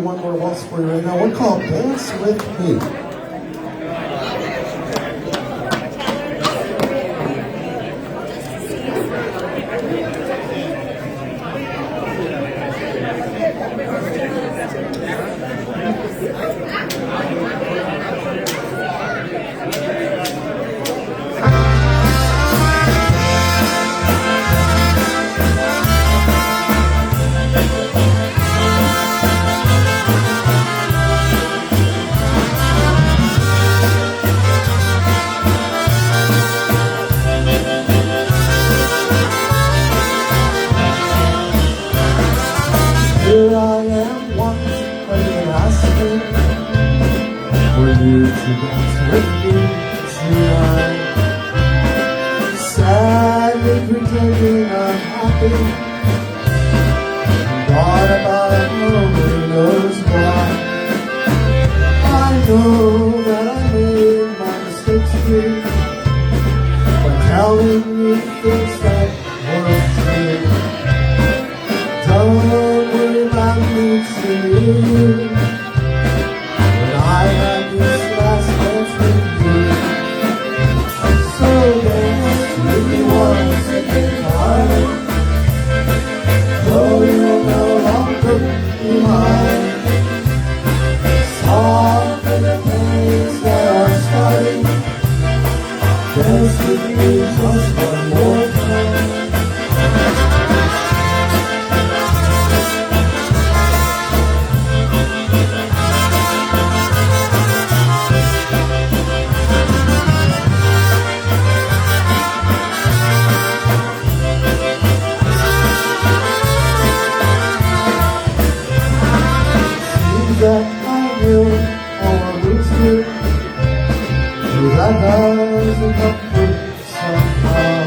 one more waltz for you right now. One called Dance With Me. Here I am once again asking for you to dance with me tonight. Sadly pretending I'm happy, thought about nobody knows why. I know that I made my mistakes too, by telling you things that weren't true. Don't worry about me to you, when I had this last dance with you. So dance with me once again, darling, though you'll no longer be mine. Soften the pains that are starting, dance with me just one more time. That I will or lose you, that doesn't comfort somehow.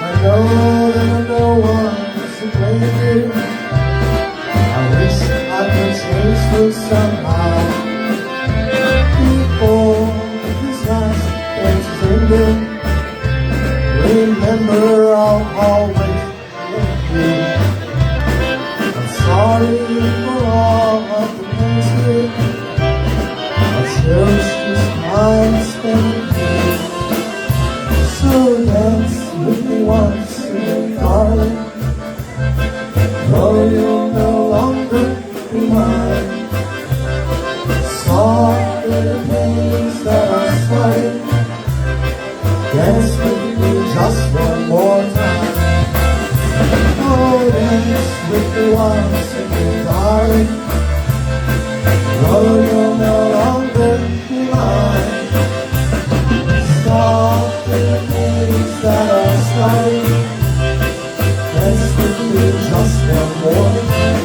I know that no one's to blame you. I wish I could change things somehow. Before this last dance is ended, remember I'll always love you. I'm sorry for all of the things I cherish this time spent with you. So dance with me once again, darling, though you'll no longer be mine. Soften the pains that are sweating, dance with me just one more time. Oh, dance with me once again, darling, though you'll no longer be mine. Soften the pains that are starting, dance with me just one more time.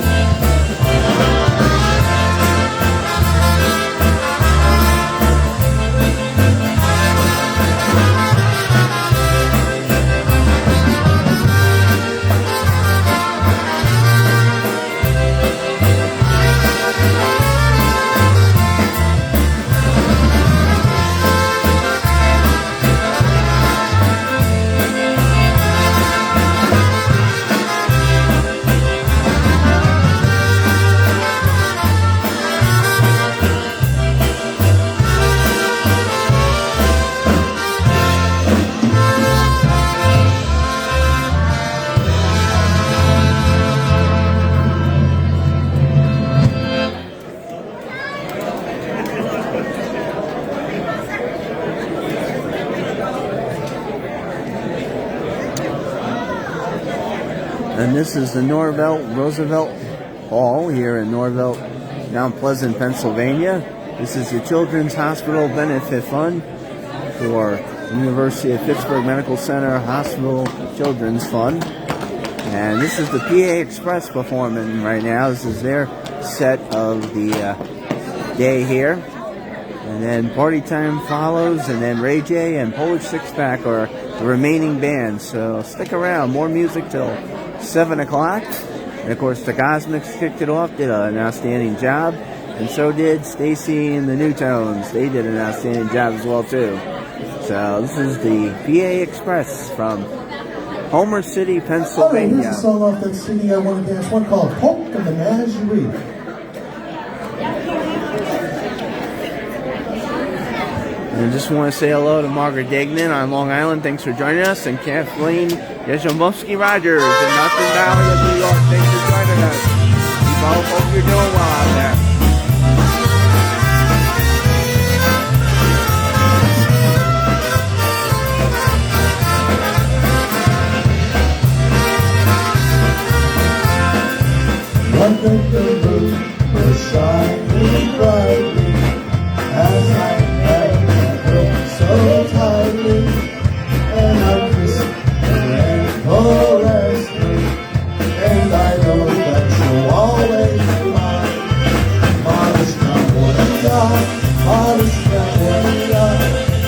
And this is the Roosevelt Hall here in Norvelt, Mount Pleasant, Pennsylvania. This is the Children's Hospital Benefit Fund for University of Pittsburgh Medical Center Hospital Children's Fund. And this is the PA Express performing right now. This is their set of the day here. And then Party Time follows, and then Ray J and Polish Six Pack are the remaining bands. So stick around, more music till 7 o'clock. And of course the Cosmics kicked it off, did an outstanding job. And so did Stacy and the Newtones. They did an outstanding job as well too. So this is the PA Express from Homer City, Pennsylvania. Here's a song off that CD I want to dance, one called Polk and the Menagerie. And just want to say hello to Margaret Degnan on Long Island. Thanks for joining us. And Kathleen Yezhembowski-Rogers in Hudson Valley of New York. Thanks for joining us. We both hope you're doing well out there. One day the moon was shining brightly as I held my girl so tightly, and I kissed her and caressed her, and I know that she'll always be mine. Modest California, modest California,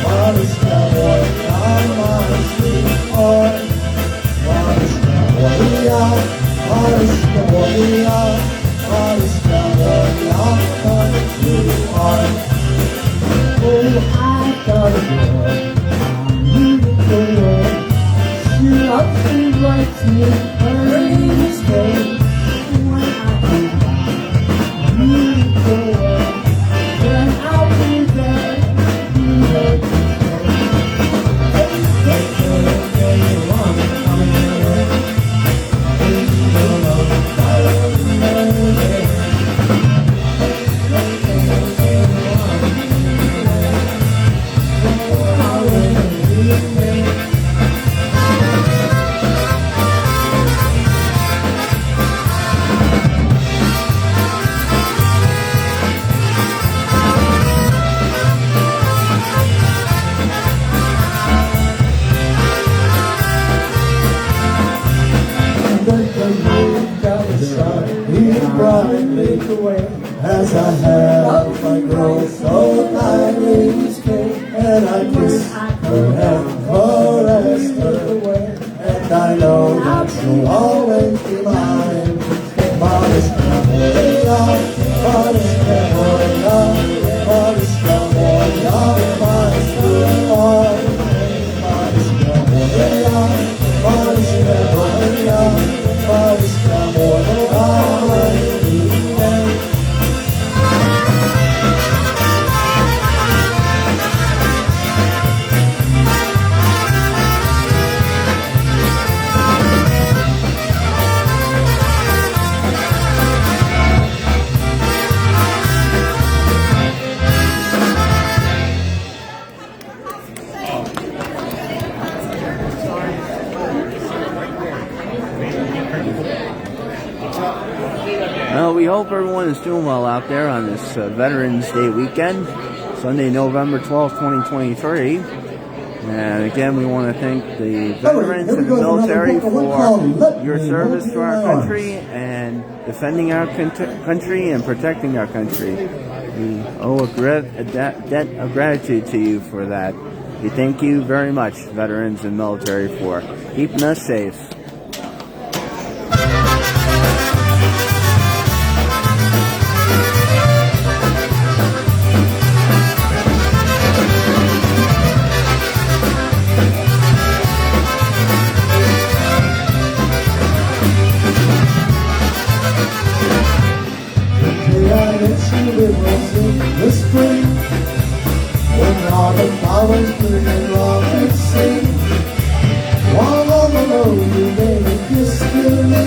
modest California, my sweetheart. Modest California, modest California, modest California, my sweetheart. Oh, I got a girl, a beautiful girl. She loves me, likes me, her name is Kate. When I come back, a beautiful girl, then I'll be there, be there to stay. Hey, hey, hey, hey, I'm coming here. Brightly as I held my girl so tightly, and I kissed her and caressed her, and I know that she'll always be mine. Modest California, modest California, modest California, my sweetheart. Modest California, modest California, modest California. Well, we hope everyone is doing well out there on this Veterans Day weekend, Sunday, November 12th, 2023. And again, we want to thank the veterans and the military for your service to our country and defending our country and protecting our country. We owe a debt of gratitude to you for that. We thank you very much, veterans and military, for keeping us safe. The spring, when all the flowers bloom and rockets sing, while on the road you gave a kiss to me,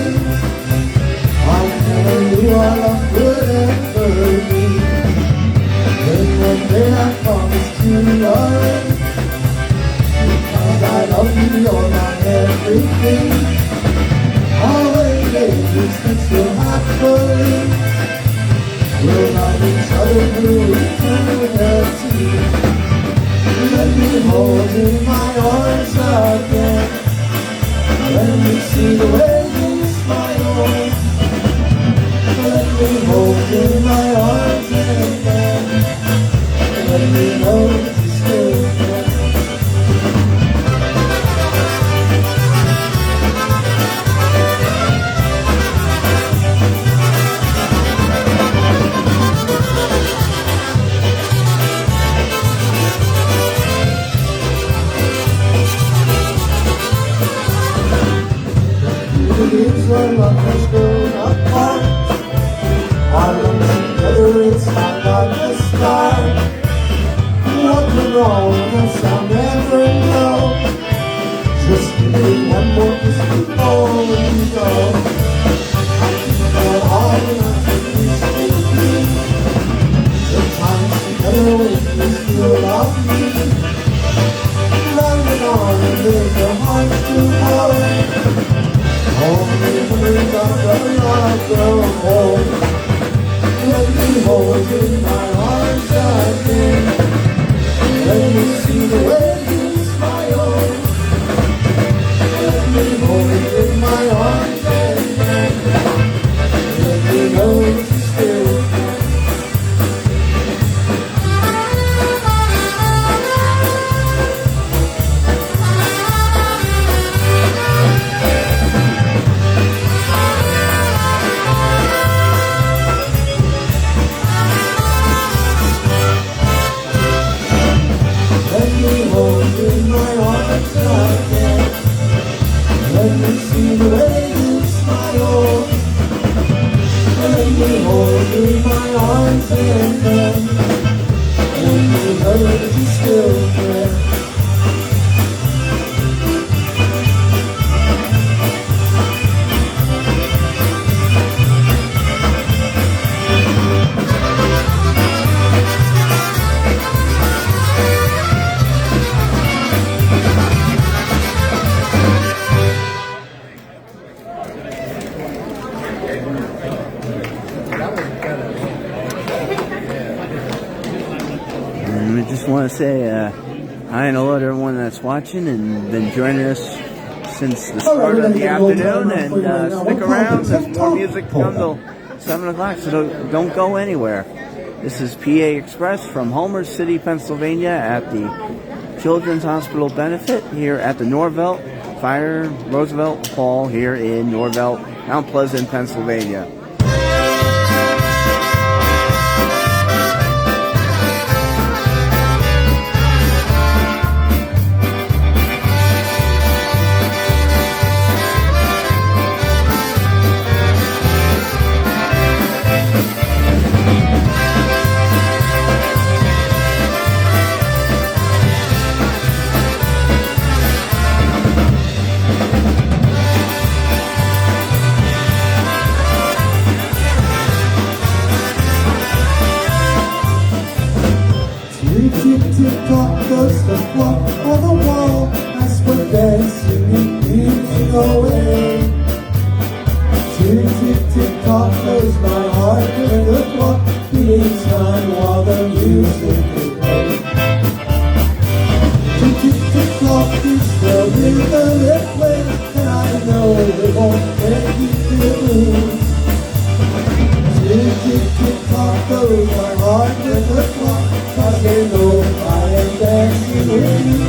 I never knew our love would ever be. Then one day I promised you love, because I love you, you're my everything. Always days since you're happily, we'll love each other through eternity. Let me hold you in my arms again. Let me see the way you smile. Let me hold you in my arms again. Let me know that you still care. It's our love has grown apart. Our love together, it's not like the start. What went wrong? about me. Running on and there's no heart to hold. All memories of the yard grown old. Let me hold you in my arms again. Let me see the way you smile. Let me hold you in my arms again. Let me know you still care. Let me hold you in my arms again. Let me see the way you smile. Let me hold you in my arms again. Let me know that you still care. And we just want to say hi and hello to everyone that's watching and been joining us since the start of the afternoon. And stick around, there's more music to come till 7 o'clock, so don't go anywhere. This is PA Express from Homer City, Pennsylvania at the Children's Hospital Benefit here at the Norvelt Fire Roosevelt Hall here in Norvelt, Mount Pleasant, Pennsylvania. Tick-tock goes the clock on the wall as we're dancing and keeping away. Tick-tock goes my heart with the clock beating time while the music is playing. Tick-tock is the rhythm it plays, and I know it won't make you feel blue. Tick-tock goes my heart with the clock, 'cause they know I am dancing with you.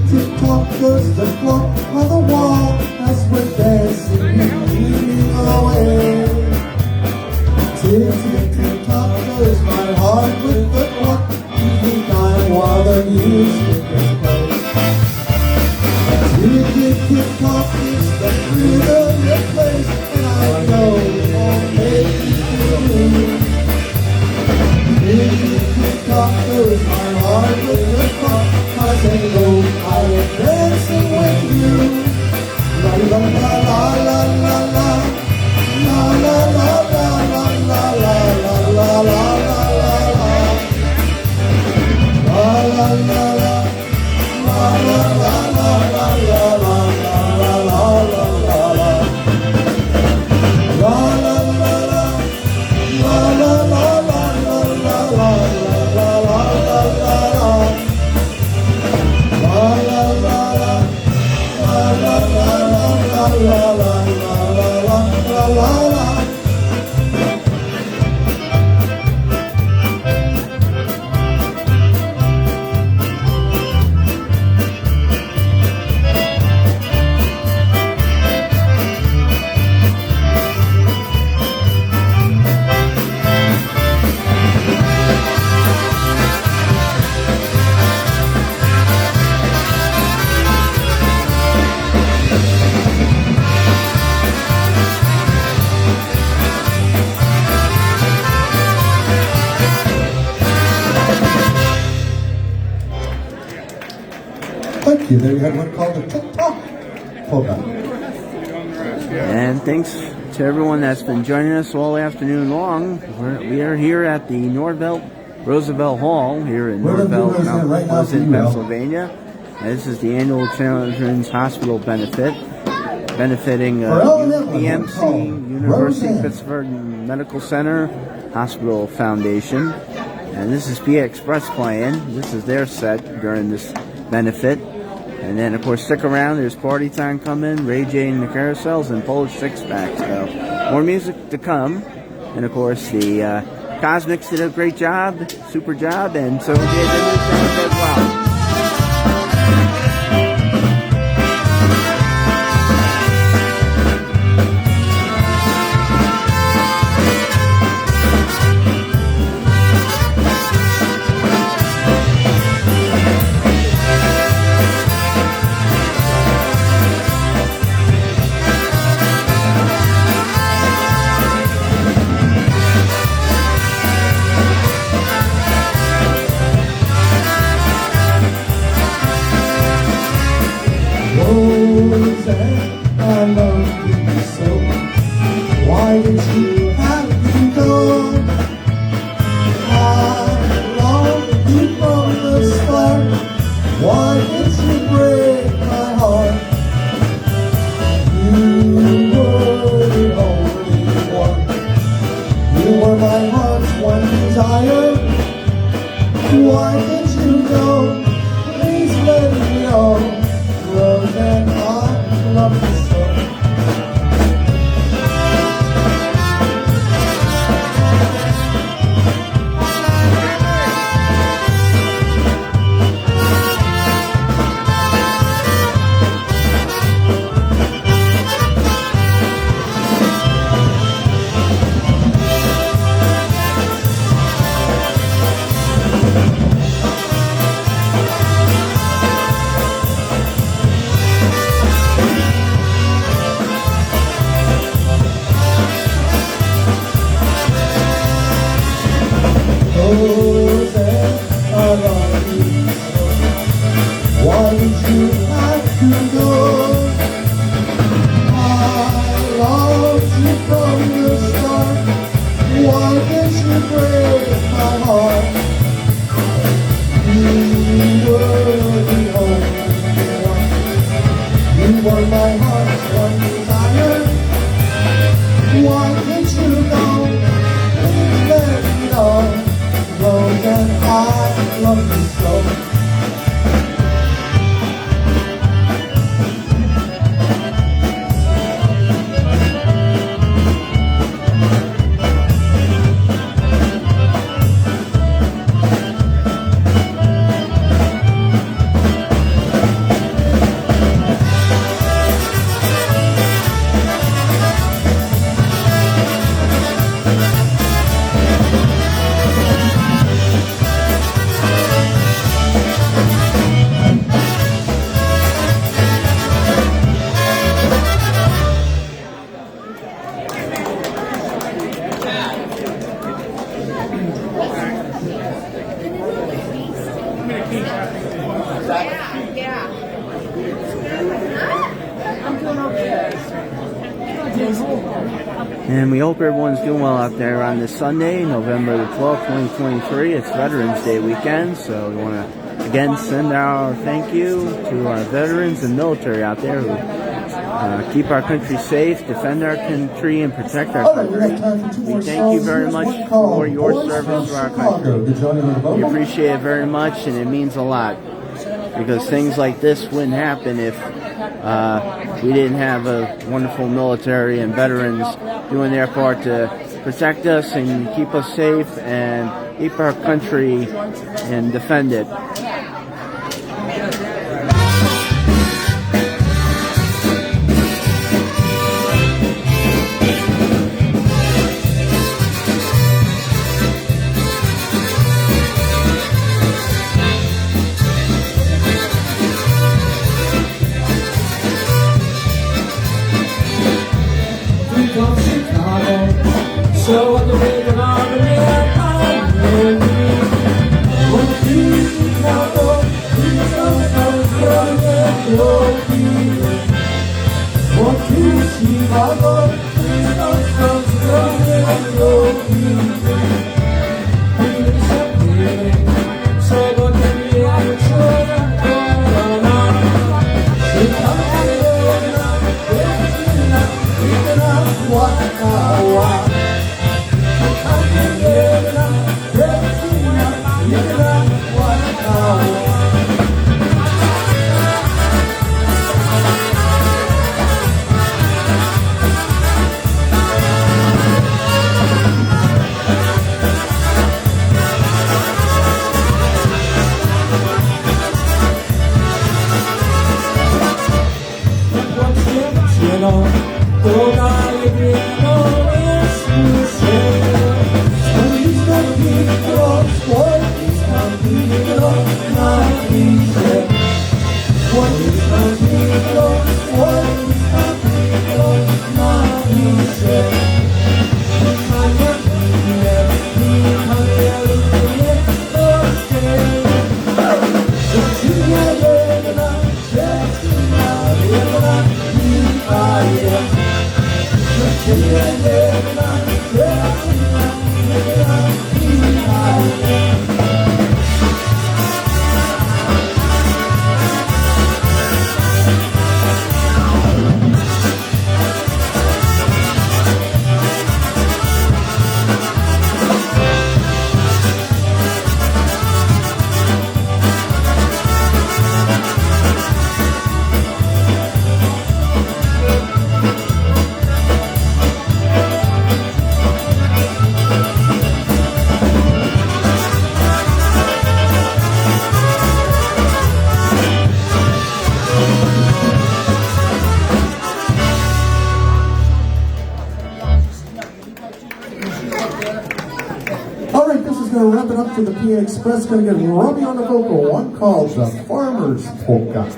Tick-tock goes the clock on the wall as we're dancing and keeping away. Tick-tock goes my heart with the clock keeping time while the music is playing. Tick-tock is the rhythm it plays, and I know it won't make you feel blue. Tick-tock goes my heart with the clock, 'cause they know I am dancing with you. La la la la la la la la la la la la la la. you. There you have one called the TikTok polka. And thanks to everyone that's been joining us all afternoon long. We are here at the Norvelt Roosevelt Hall here in Norvelt, Mount Pleasant, Pennsylvania. And this is the annual Children's Hospital benefit, benefiting UPMC, University of Pittsburgh Medical Center Hospital Foundation. And this is PA Express playing. This is their set during this benefit. And then, of course, stick around. There's party time coming, Ray J and the Carousels, and Polish Six-Pack. So, more music to come. And, of course, the Cosmics did a great job, super job, and so did the Newsroom as well. I love you so. Why did you have to go? I loved you from the start. Why did you break my heart? You were the only one. You were my heart's one desire. Why did you go? Please let me know. Rose and I love you so. Why did you have to go? I loved you from the start. Why did you break my heart? You were the only one. You were my heart's one desire. Why did you go? Please let me know. Rose and I love you so. And we hope everyone's doing well out there on this Sunday, November the 12th, 2023. It's Veterans Day weekend, so we want to again send our thank you to our veterans and military out there who keep our country safe, defend our country, and protect our country. We thank you very much for your service to our country. We appreciate it very much, and it means a lot, because things like this wouldn't happen if we didn't have a wonderful military and veterans doing their part to protect us and keep us safe and keep our country and defend it. So what the way that I'm in, I'm All right, this is going to wrap it up for the PA Express. Going to get Robbie on the vocal. One called the Farmer's Polka.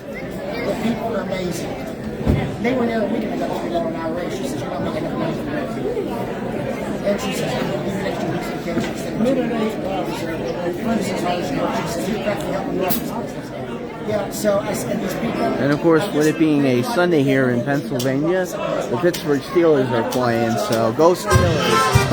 The people are amazing. They were there a week ago on our race. She says, you're not making enough money for me. And she says, I'm going to leave the next 2 weeks vacation. She said, she says, you got to help me out. Yeah, so I said, these people. And of course, with it being a Sunday here in Pennsylvania, the Pittsburgh Steelers are playing, so go Steelers!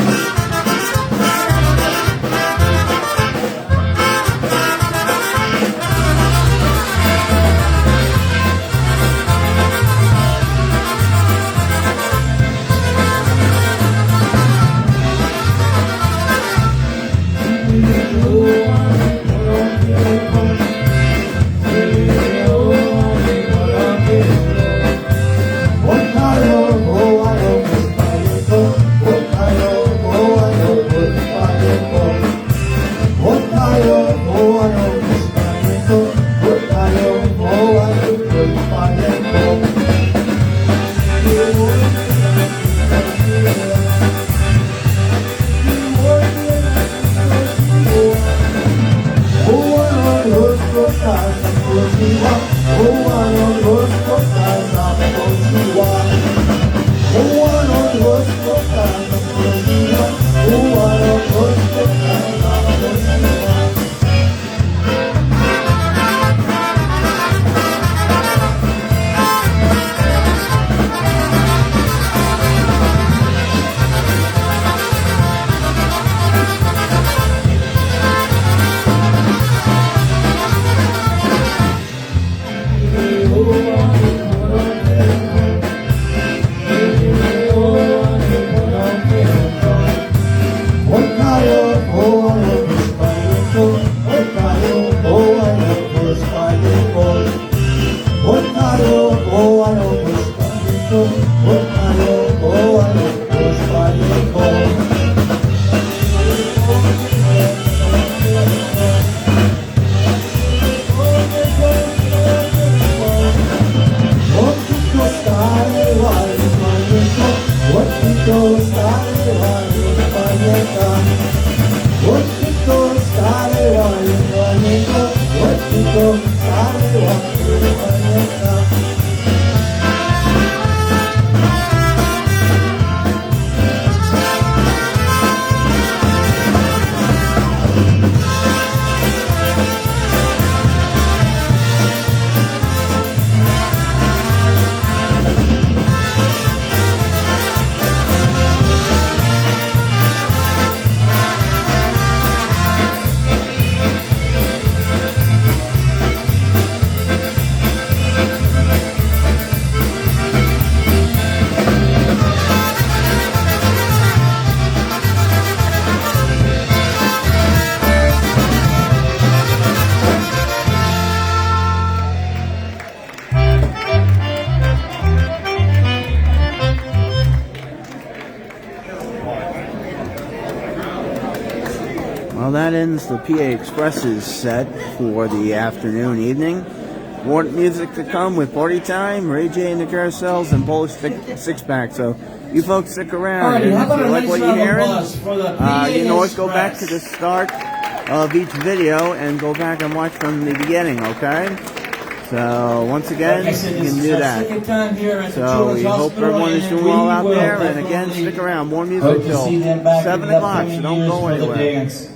Well, that ends the PA Express's set for the afternoon, evening. More music to come with Party Time, Ray J and the Carousels, and Polish Six Pack. So you folks stick around. Alrighty, And how if about you a like nice what you're round of hearing, applause for the PA you can always go back to Express. the start of each video and go back and watch from the beginning, okay? So once again, Like I said, you this can is do our that. second time here at the So Children's we hope Hospital, everyone is and doing we well out will there. And again, definitely stick around. More hope music to till see them back in 7 the o'clock, so upcoming don't years go for the anywhere. dance.